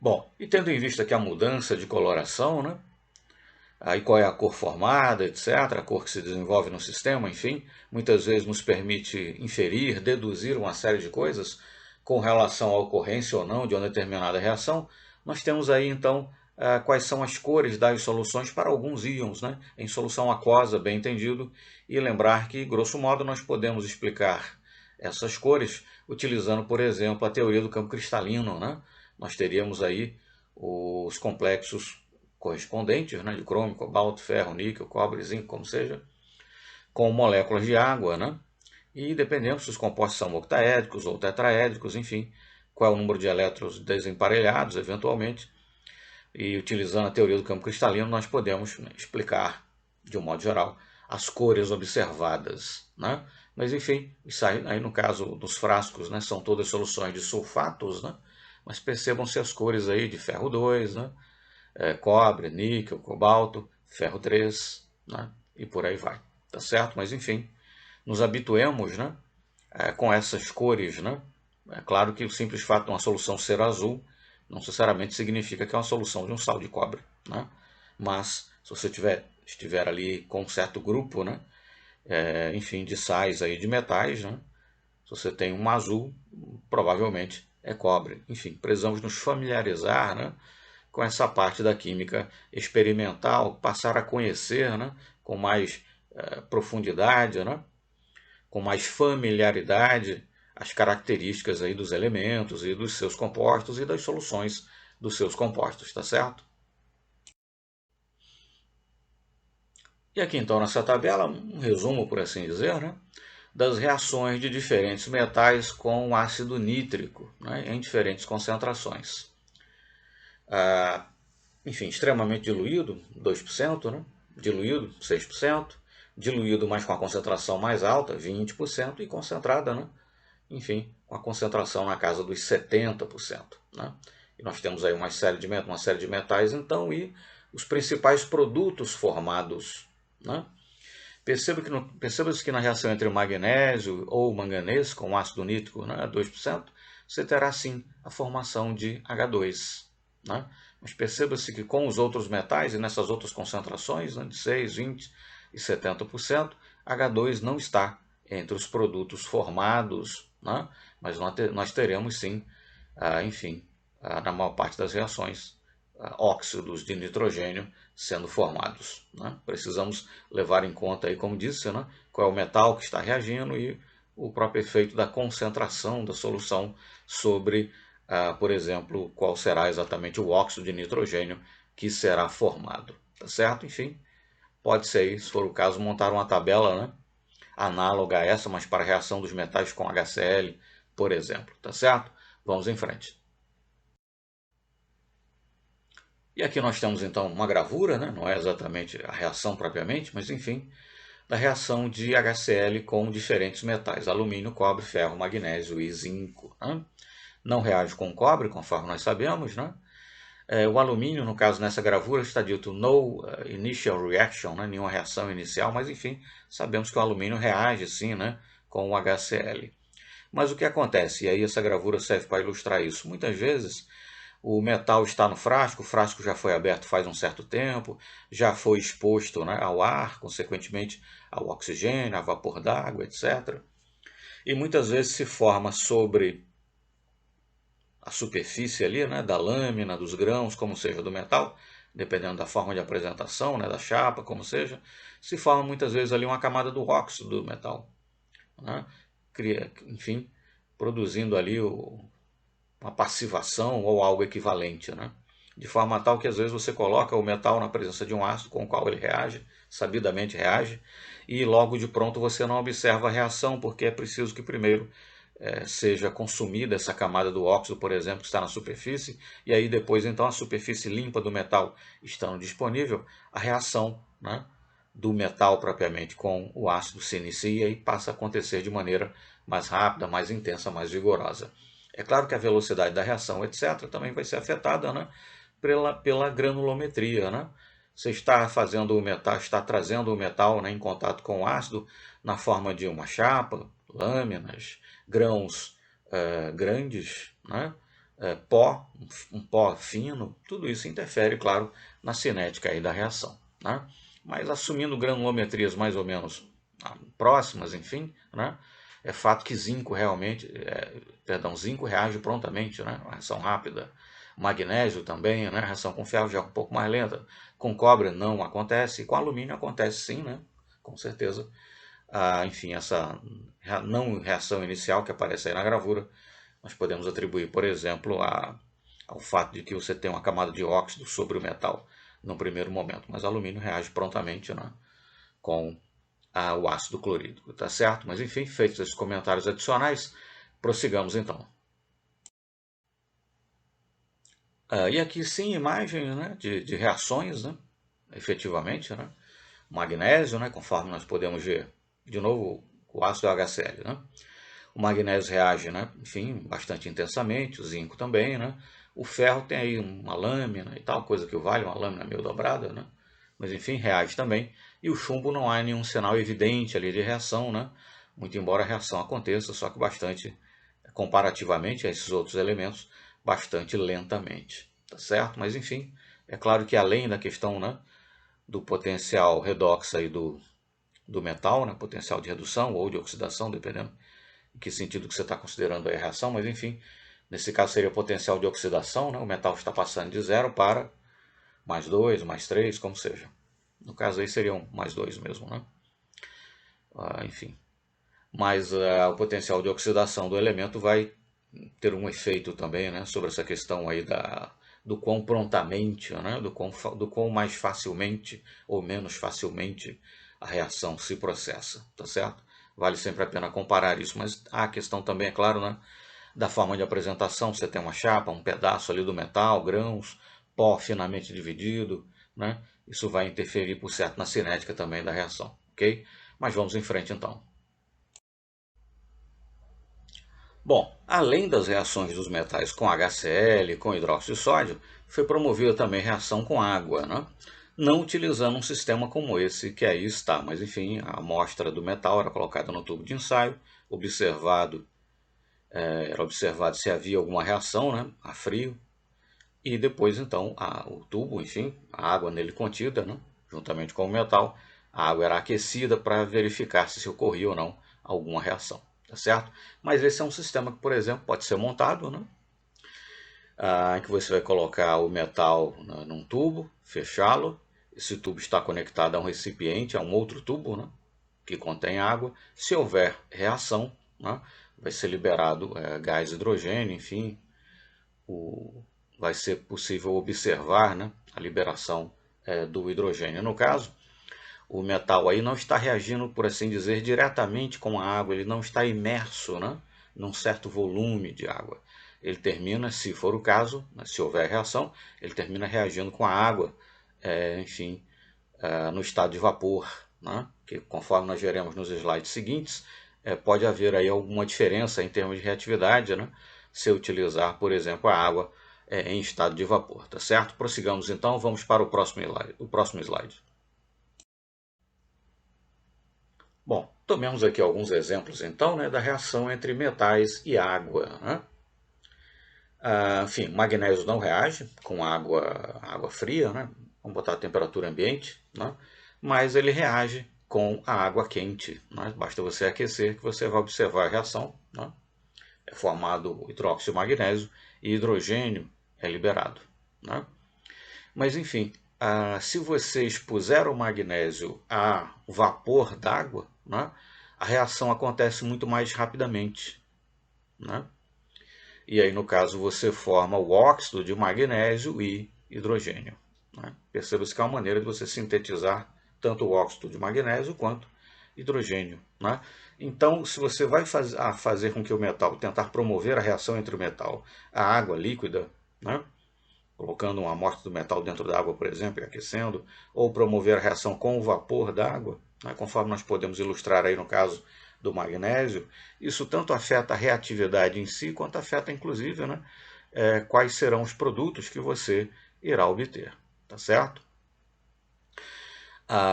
Bom, e tendo em vista que a mudança de coloração, né, aí qual é a cor formada, etc., a cor que se desenvolve no sistema, enfim, muitas vezes nos permite inferir, deduzir uma série de coisas com relação à ocorrência ou não de uma determinada reação. Nós temos aí, então, quais são as cores das soluções para alguns íons, né, em solução aquosa, bem entendido, e lembrar que, grosso modo, nós podemos explicar essas cores utilizando, por exemplo, a teoria do campo cristalino, né? Nós teríamos aí os complexos correspondentes, né, de crômio, cobalto, ferro, níquel, cobre, zinco, como seja, com moléculas de água, né? E dependendo se os compostos são octaédricos ou tetraédricos, enfim, qual é o número de elétrons desemparelhados, eventualmente, e utilizando a teoria do campo cristalino, nós podemos, né, explicar, de um modo geral, as cores observadas, né? Mas enfim, isso aí no caso dos frascos, né, são todas soluções de sulfatos, né? Mas percebam-se as cores aí de ferro 2, né? Cobre, níquel, cobalto, ferro 3, né? E por aí vai, tá certo? Mas enfim, nos habituemos, né, com essas cores, né? É claro que o simples fato de uma solução ser azul não necessariamente significa que é uma solução de um sal de cobre, né? Mas se você estiver ali com um certo grupo, né, enfim, de sais aí de metais, né, se você tem um azul, provavelmente é cobre. Enfim, precisamos nos familiarizar, né, com essa parte da química experimental, passar a conhecer, né, com mais profundidade, né, com mais familiaridade as características aí dos elementos e dos seus compostos e das soluções dos seus compostos, tá certo? E aqui então nessa tabela, um resumo por assim dizer, né, das reações de diferentes metais com ácido nítrico, né, em diferentes concentrações. Enfim, extremamente diluído, 2%, né, diluído, 6%, diluído mas com a concentração mais alta, 20%, e concentrada, né, enfim, com a concentração na casa dos 70%. Né? E nós temos aí uma série de metais, então, e os principais produtos formados. Né? Perceba-se que na reação entre o magnésio ou o manganês com ácido nítrico, né, 2%, você terá sim a formação de H2. Né? Mas perceba-se que com os outros metais e nessas outras concentrações, né, de 6, 20 e 70%, H2 não está entre os produtos formados, né? Mas nós teremos sim, enfim, na maior parte das reações, óxidos de nitrogênio sendo formados. Né? Precisamos levar em conta, aí, como disse, né, qual é o metal que está reagindo e o próprio efeito da concentração da solução sobre, por exemplo, qual será exatamente o óxido de nitrogênio que será formado. Tá certo? Enfim, pode ser, se for o caso, montar uma tabela, né, análoga a essa, mas para a reação dos metais com HCl, por exemplo. Tá certo? Vamos em frente. E aqui nós temos então uma gravura, né? Não é exatamente a reação propriamente, mas enfim, da reação de HCl com diferentes metais, alumínio, cobre, ferro, magnésio e zinco. Né? Não reage com cobre, conforme nós sabemos. Né? O alumínio, no caso nessa gravura, está dito no initial reaction, né? Nenhuma reação inicial, mas enfim, sabemos que o alumínio reage sim, né? Com o HCl. Mas o que acontece? E aí essa gravura serve para ilustrar isso. Muitas vezes o metal está no frasco, o frasco já foi aberto faz um certo tempo, já foi exposto, né, ao ar, consequentemente ao oxigênio, a vapor d'água, etc. E muitas vezes se forma sobre a superfície ali, né, da lâmina, dos grãos, como seja, do metal, dependendo da forma de apresentação, né, da chapa, como seja, se forma muitas vezes ali uma camada do óxido do metal. Né, enfim, produzindo ali uma passivação ou algo equivalente, né? De forma tal que às vezes você coloca o metal na presença de um ácido com o qual ele reage, sabidamente reage, e logo de pronto você não observa a reação, porque é preciso que primeiro seja consumida essa camada do óxido, por exemplo, que está na superfície, e aí depois então a superfície limpa do metal estando disponível, a reação, né, do metal propriamente com o ácido se inicia e passa a acontecer de maneira mais rápida, mais intensa, mais vigorosa. É claro que a velocidade da reação, etc., também vai ser afetada, né, pela granulometria. Né? Você está fazendo o metal, está trazendo o metal, né, em contato com o ácido na forma de uma chapa, lâminas, grãos grandes, né, um pó fino, tudo isso interfere, claro, na cinética aí da reação. Né? Mas assumindo granulometrias mais ou menos próximas, enfim, né, é fato que zinco realmente, zinco reage prontamente, né, uma reação rápida. Magnésio também, né, a reação com ferro já é um pouco mais lenta. Com cobre não acontece, e com alumínio acontece sim, né, com certeza. Enfim, essa não reação inicial que aparece aí na gravura, nós podemos atribuir, por exemplo, ao fato de que você tem uma camada de óxido sobre o metal no primeiro momento. Mas o alumínio reage prontamente, né, com o ácido clorídrico, tá certo? Mas enfim, feitos esses comentários adicionais, prossigamos então. E aqui sim, imagens, né, de reações, né, efetivamente, né, magnésio, né, conforme nós podemos ver, de novo, o ácido HCl, né, o magnésio reage, né, enfim, bastante intensamente, o zinco também, né, o ferro tem aí uma lâmina e tal, coisa que o vale, uma lâmina meio dobrada, né, mas enfim, reage também, e o chumbo não há nenhum sinal evidente ali de reação, né, muito embora a reação aconteça, só que bastante, comparativamente a esses outros elementos, bastante lentamente, tá certo? Mas enfim, é claro que além da questão, né, do potencial redox aí do metal, né, potencial de redução ou de oxidação, dependendo em que sentido que você está considerando a reação, mas enfim, nesse caso seria o potencial de oxidação, né, o metal está passando de 0 para mais 2, mais 3, como seja. No caso aí seriam mais 2 mesmo, né? Enfim. Mas o potencial de oxidação do elemento vai ter um efeito também, né, sobre essa questão aí do quão prontamente, né, do quão mais facilmente ou menos facilmente a reação se processa, tá certo? vale sempre a pena comparar isso, mas a questão também, é claro, né, da forma de apresentação. Você tem uma chapa, um pedaço ali do metal, grãos, pó finamente dividido, né? Isso vai interferir, por certo, na cinética também da reação, ok? Mas vamos em frente então. Bom, além das reações dos metais com HCl, com hidróxido de sódio, foi promovida também reação com água, né? Não utilizando um sistema como esse que aí está, mas enfim, a amostra do metal era colocada no tubo de ensaio, era observado se havia alguma reação, né, a frio, e depois então o tubo, enfim, a água nele contida, né, juntamente com o metal, a água era aquecida para verificar se ocorria ou não alguma reação, tá certo? Mas esse é um sistema que, por exemplo, pode ser montado, né, em que você vai colocar o metal num tubo, fechá-lo, esse tubo está conectado a um recipiente, a um outro tubo, né, que contém água. Se houver reação, né, vai ser liberado gás hidrogênio, enfim, vai ser possível observar, né, a liberação do hidrogênio. No caso, o metal aí não está reagindo, por assim dizer, diretamente com a água, ele não está imerso, né, num certo volume de água. Ele termina, se for o caso, né, se houver reação, ele termina reagindo com a água, enfim, no estado de vapor, né, que conforme nós veremos nos slides seguintes, pode haver aí alguma diferença em termos de reatividade, né, se utilizar, por exemplo, a água em estado de vapor, tá certo? Prossigamos então, vamos para o próximo slide. Bom, tomemos aqui alguns exemplos então, né, da reação entre metais e água, né? Enfim, magnésio não reage com água fria, né? Vamos botar a temperatura ambiente, né? Mas ele reage com a água quente, né? Basta você aquecer que você vai observar a reação, né? É formado hidróxido de magnésio e hidrogênio é liberado, né? Mas enfim, se você expuser o magnésio a vapor d'água, né, a reação acontece muito mais rapidamente, né? E aí, no caso, você forma o óxido de magnésio e hidrogênio, né? Perceba-se que é uma maneira de você sintetizar tanto o óxido de magnésio quanto hidrogênio, né? Então, se você vai fazer com que o metal, tentar promover a reação entre o metal, a água líquida, né, colocando uma amostra do metal dentro da água, por exemplo, e aquecendo, ou promover a reação com o vapor da água, né, conforme nós podemos ilustrar aí no caso do magnésio, isso tanto afeta a reatividade em si, quanto afeta, inclusive, né, quais serão os produtos que você irá obter, tá certo?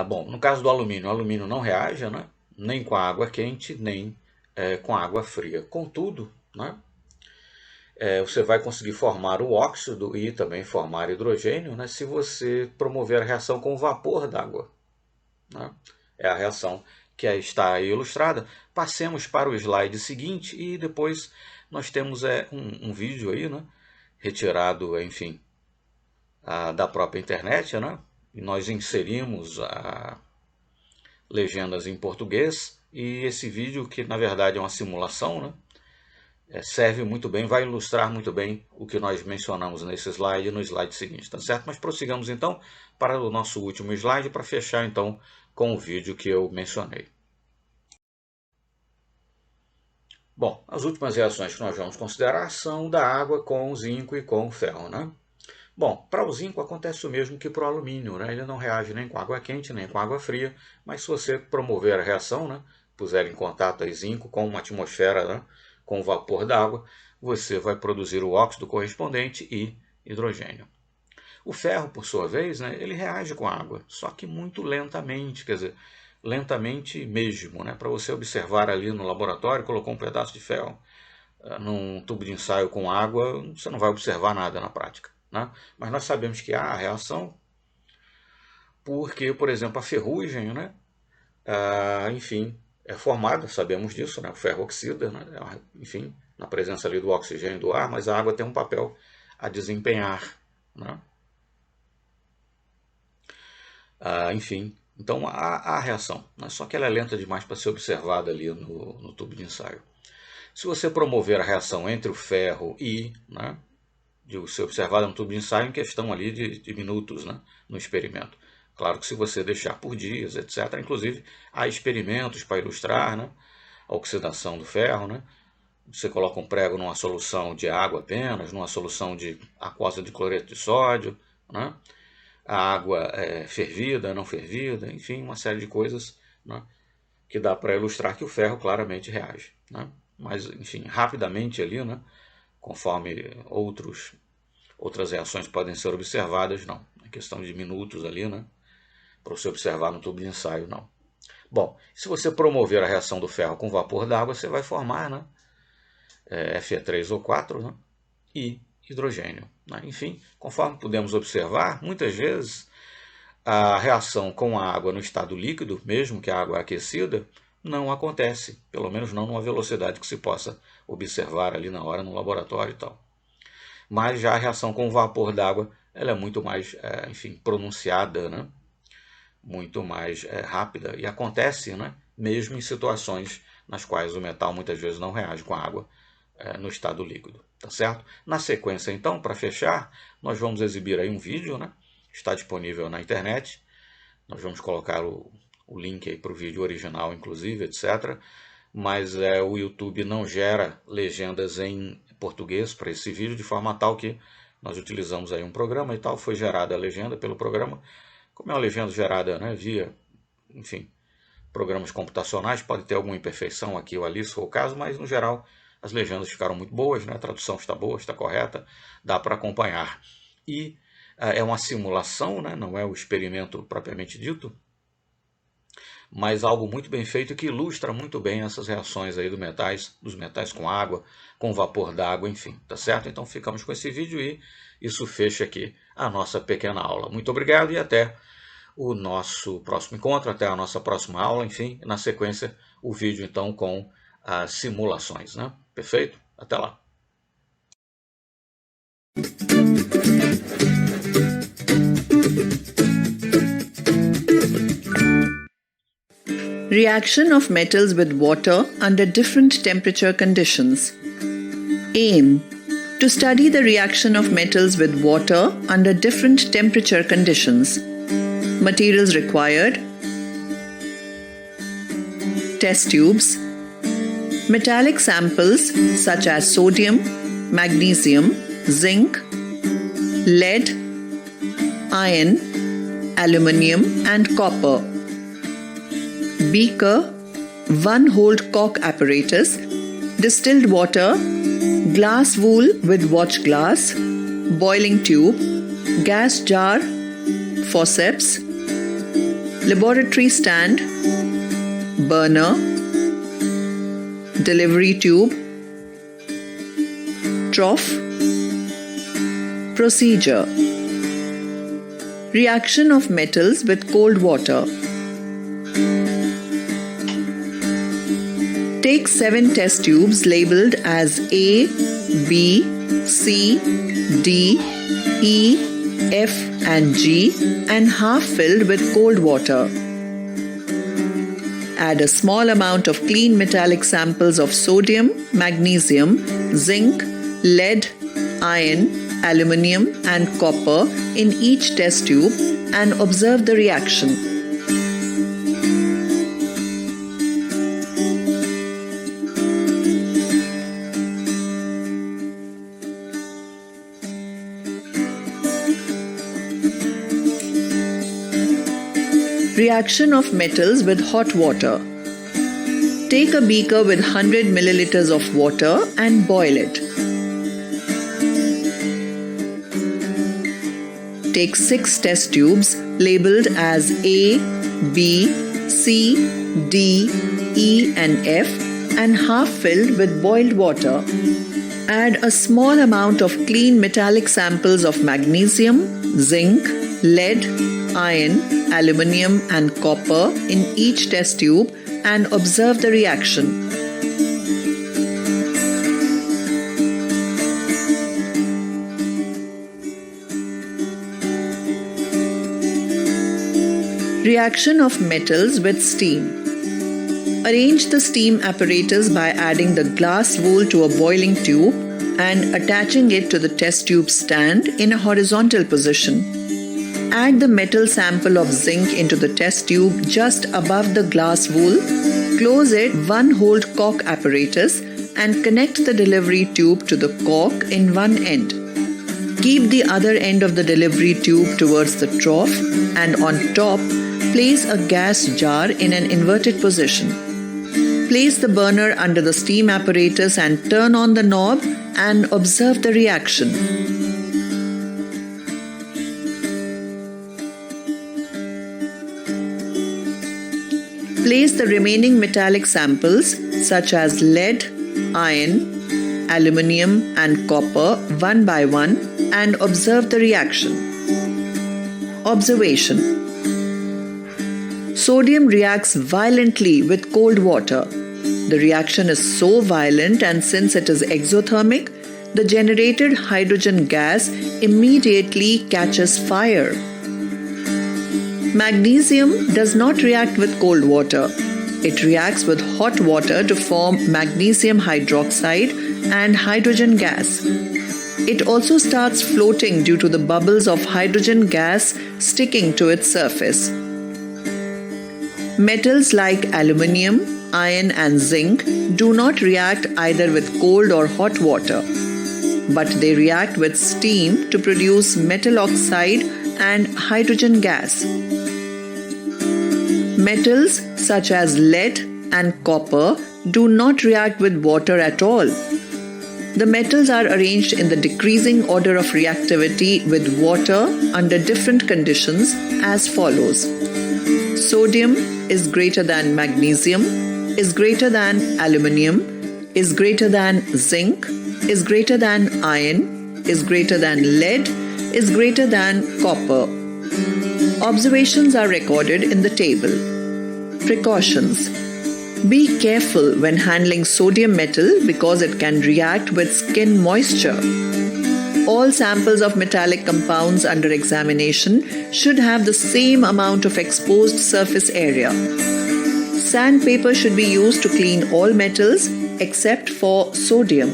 Bom, no caso do alumínio, o alumínio não reage, né, nem com a água quente, nem com a água fria. Contudo, né, você vai conseguir formar o óxido e também formar hidrogênio, né, se você promover a reação com o vapor d'água, né? É a reação que está aí ilustrada. Passemos para o slide seguinte e depois nós temos um vídeo aí, né, retirado, enfim, da própria internet, né? E nós inserimos legendas em português, e esse vídeo, que na verdade é uma simulação, né, serve muito bem, vai ilustrar muito bem o que nós mencionamos nesse slide e no slide seguinte, tá certo? Mas prossigamos então para o nosso último slide, para fechar então com o vídeo que eu mencionei. Bom, as últimas reações que nós vamos considerar são da água com o zinco e com o ferro, né? Bom, para o zinco acontece o mesmo que para o alumínio, né? Ele não reage nem com água quente, nem com água fria, mas se você promover a reação, né, puser em contato aí zinco com uma atmosfera, né, com o vapor d'água, você vai produzir o óxido correspondente e hidrogênio. O ferro, por sua vez, né, ele reage com a água, só que muito lentamente, quer dizer, lentamente mesmo, né? Para você observar ali no laboratório, colocou um pedaço de ferro num tubo de ensaio com água, você não vai observar nada na prática, né? Mas nós sabemos que há a reação porque, por exemplo, a ferrugem, né, enfim, é formada, sabemos disso, né, o ferro oxida, né, enfim, na presença ali do oxigênio do ar, mas a água tem um papel a desempenhar, né? Enfim, então há reação, né, só que ela é lenta demais para ser observada ali no tubo de ensaio. Se você promover a reação entre o ferro e, né, de ser observada no tubo de ensaio em questão ali de minutos, né, no experimento. Claro que se você deixar por dias, etc. Inclusive, há experimentos para ilustrar, né, a oxidação do ferro, né? Você coloca um prego numa solução de água apenas, numa solução de aquosa de cloreto de sódio, né? A água fervida, não fervida, enfim, uma série de coisas, né, que dá para ilustrar que o ferro claramente reage, né? Mas, enfim, rapidamente ali, né, conforme outras reações podem ser observadas, não. É questão de minutos ali, né, para você observar no tubo de ensaio, não. Bom, se você promover a reação do ferro com vapor d'água, você vai formar, né, Fe3O4, né, e hidrogênio, né? Enfim, conforme podemos observar, muitas vezes a reação com a água no estado líquido, mesmo que a água aquecida, não acontece, pelo menos não numa velocidade que se possa observar ali na hora no laboratório e tal. Mas já a reação com o vapor d'água, ela é muito mais, enfim, pronunciada, né? Muito mais rápida, e acontece, né, mesmo em situações nas quais o metal muitas vezes não reage com a água no estado líquido, tá certo? Na sequência, então, para fechar, nós vamos exibir aí um vídeo, né? Está disponível na internet, nós vamos colocar o link aí para o vídeo original, inclusive, etc. Mas o YouTube não gera legendas em português para esse vídeo, de forma tal que nós utilizamos aí um programa e tal, foi gerada a legenda pelo programa. Como é uma legenda gerada, né, via, enfim, programas computacionais, pode ter alguma imperfeição aqui ou ali, se for o caso, mas no geral as legendas ficaram muito boas, né, a tradução está boa, está correta, dá para acompanhar. E é uma simulação, né, não é o experimento propriamente dito, mas algo muito bem feito que ilustra muito bem essas reações aí dos metais com água, com vapor d'água, enfim, tá certo? Então ficamos com esse vídeo e isso fecha aqui a nossa pequena aula. Muito obrigado e até o nosso próximo encontro, até a nossa próxima aula, enfim, na sequência o vídeo então com as simulações, né? Perfeito? Até lá! Reaction of metals with water under different temperature conditions. Aim: to study the reaction of metals with water under different temperature conditions. Materials required: test tubes, metallic samples such as sodium, magnesium, zinc, lead, iron, aluminium and copper. Beaker, 1-hole cork apparatus, distilled water, glass wool with watch glass, boiling tube, gas jar, forceps, laboratory stand, burner, delivery tube, trough. Procedure: reaction of metals with cold water. Take 7 test tubes labeled as A, B, C, D, E, F and G and half filled with cold water. Add a small amount of clean metallic samples of sodium, magnesium, zinc, lead, iron, aluminium and copper in each test tube and observe the reaction. Reaction of metals with hot water. Take a beaker with 100 milliliters of water and boil it. Take 6 test tubes labeled as A, B, C, D, E and F and half filled with boiled water. Add a small amount of clean metallic samples of magnesium, zinc, lead, iron, aluminium and copper in each test tube and observe the reaction. Reaction of metals with steam. Arrange the steam apparatus by adding the glass wool to a boiling tube and attaching it to the test tube stand in a horizontal position. Add the metal sample of zinc into the test tube just above the glass wool. Close it 1-hole cork apparatus and connect the delivery tube to the cork in one end. Keep the other end of the delivery tube towards the trough and on top, place a gas jar in an inverted position. Place the burner under the steam apparatus and turn on the knob and observe the reaction. Place the remaining metallic samples such as lead, iron, aluminium and copper one by one and observe the reaction. Observation: sodium reacts violently with cold water. The reaction is so violent, and since it is exothermic, the generated hydrogen gas immediately catches fire. Magnesium does not react with cold water. It reacts with hot water to form magnesium hydroxide and hydrogen gas. It also starts floating due to the bubbles of hydrogen gas sticking to its surface. Metals like aluminium, iron and zinc do not react either with cold or hot water, but they react with steam to produce metal oxide and hydrogen gas. Metals such as lead and copper do not react with water at all. The metals are arranged in the decreasing order of reactivity with water under different conditions as follows. Sodium is greater than magnesium, is greater than aluminium, is greater than zinc, is greater than iron, is greater than lead, is greater than copper. Observations are recorded in the table. Precautions: be careful when handling sodium metal because it can react with skin moisture. All samples of metallic compounds under examination should have the same amount of exposed surface area. Sandpaper should be used to clean all metals except for sodium.